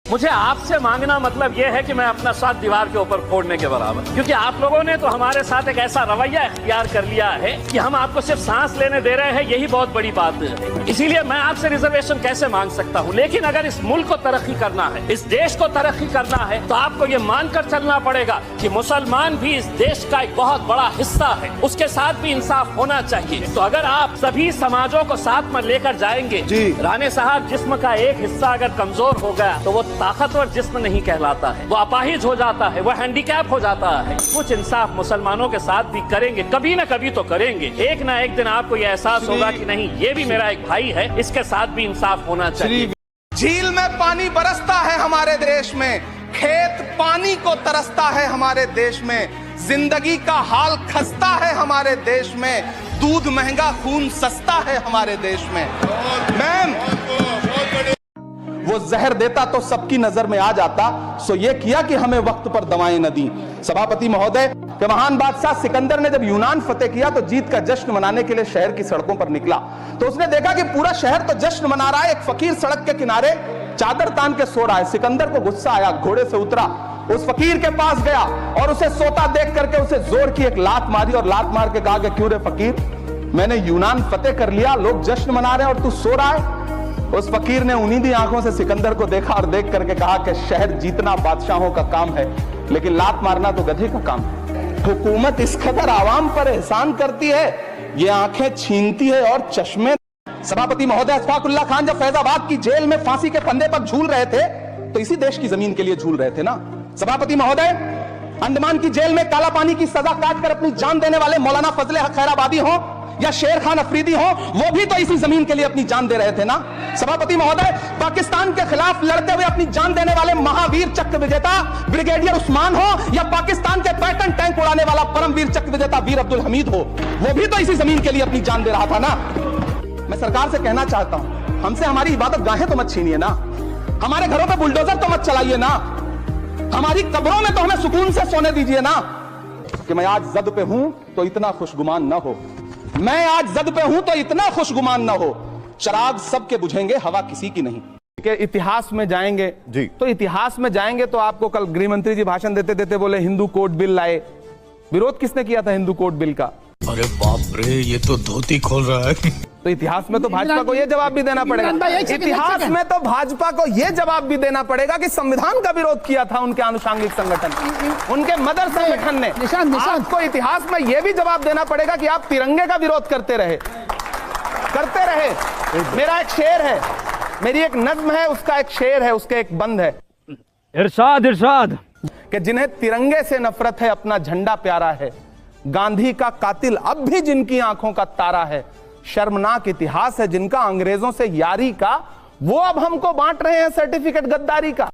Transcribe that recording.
मुझे आपसे मांगना मतलब यह है कि मैं अपना साथ दीवार के ऊपर फोड़ने के बराबर, क्योंकि आप लोगों ने तो हमारे साथ एक ऐसा रवैया इख्तियार कर लिया है कि हम आपको सिर्फ सांस लेने दे रहे हैं, यही बहुत बड़ी बात है। इसीलिए मैं आपसे रिजर्वेशन कैसे मांग सकता हूं, लेकिन अगर इस मुल्क को तरक्की करना है, इस देश को तरक्की करना है, तो आपको ये मानकर चलना पड़ेगा कि मुसलमान भी इस देश का एक बहुत बड़ा हिस्सा है, उसके साथ भी इंसाफ होना चाहिए। तो अगर आप सभी समाजों को साथ में लेकर जाएंगे, राणे साहब, जिस्म का एक हिस्सा अगर कमजोर हो गया तो वो ताकतवर जिस्म नहीं कहलाता है, वो अपाहिज हो जाता है, वो हैंडीकैप हो जाता है। कुछ इंसाफ मुसलमानों के साथ भी करेंगे, कभी न कभी तो करेंगे। एक ना एक दिन आपको ये एहसास होगा कि नहीं, ये भी मेरा एक भाई है, इसके साथ भी इंसाफ होना चाहिए। झील में पानी बरसता है हमारे देश में, खेत पानी को तरसता है हमारे देश में, जिंदगी का हाल खस्ता है हमारे देश में, दूध महंगा खून सस्ता है हमारे देश में। मैम, वो जहर देता तो सबकी नजर में आ जाता, सो ये किया कि हमें वक्त पर दवाएं न दी। सभापति महोदय, के महान बादशाह सिकंदर ने जब यूनान फतेह किया तो जीत का जश्न मनाने के लिए शहर की सड़कों पर निकला, तो उसने देखा कि पूरा शहर तो जश्न मना रहा है, एक फकीर सड़क के किनारे चादर तान के सो रहा है। सिकंदर को गुस्सा आया, घोड़े से उतरा, उस फकीर के पास गया और उसे सोता देख करके उसे जोर की एक लात मारी और लात मार के कहा कि क्यों रे फकीर, मैंने यूनान फतेह कर लिया, लोग जश्न मना रहे हैं और तू सो रहा है। उस फकीर ने उन्हीं आंखों से सिकंदर को देखा और देख करके कहा कि शहर जीतना बादशाहों का काम है, लेकिन लात मारना तो गधे का काम है। हुकूमत इस कदर आवाम पर एहसान करती है, ये आंखें छीनती है और चश्मे। सभापति महोदय, अशफाकुल्लाह खान जब फैजाबाद की जेल में फांसी के फंदे पर झूल रहे थे तो इसी देश की जमीन के लिए झूल रहे थे ना। सभापति महोदय, अंडमान की जेल में काला पानी की सजा काटकर अपनी जान देने वाले मौलाना फजले हक खैराबादी हो या शेर खान अफरीदी हो, वो भी तो इसी जमीन के लिए अपनी जान दे रहे थे ना। सभापति महोदय, पाकिस्तान के खिलाफ लड़ते हुए अपनी जान देने वाले महावीर चक्र विजेता ब्रिगेडियर उस्मान हो या पाकिस्तान के पैटर्न टैंक उड़ाने वाला परमवीर चक्र विजेता वीर अब्दुल हमीद हो, वो भी तो इसी जमीन के लिए अपनी जान दे रहा था ना। मैं सरकार से कहना चाहता हूं, हमसे हमारी इबादत गाहें तो मत छीनिए ना, हमारे घरों पे बुलडोजर तो मत चलाइए ना, हमारी कब्रों में तो हमें सुकून से सोने दीजिए ना। कि मैं आज जद पे हूं तो इतना खुशगुमान ना हो, मैं आज जद पे हूं तो इतना खुशगुमान ना हो, चराग सबके बुझेंगे, हवा किसी की नहीं। के इतिहास में जाएंगे जी, तो इतिहास में जाएंगे तो आपको कल गृह मंत्री जी भाषण देते देते बोले हिंदू कोड बिल लाए। विरोध किसने किया था हिंदू कोड बिल का? अरे बाप रे, ये तो धोती खोल रहा है। तो इतिहास में तो भाजपा को यह जवाब भी देना पड़ेगा, इतिहास में तो भाजपा को यह जवाब भी देना पड़ेगा कि संविधान का विरोध किया था उनके आनुषंगिक संगठन, उनके मदर संगठन ने। आपको इतिहास में यह भी जवाब देना पड़ेगा कि आप तिरंगे का विरोध करते रहे। मेरा एक शेर है, मेरी एक नज्म है, उसका एक शेर है, उसके एक बंद है, इरशाद कि जिन्हें तिरंगे से नफरत है अपना झंडा प्यारा है, गांधी का कातिल अब भी जिनकी आंखों का तारा है, शर्मनाक इतिहास है जिनका अंग्रेजों से यारी का, वो अब हमको बांट रहे हैं सर्टिफिकेट गद्दारी का।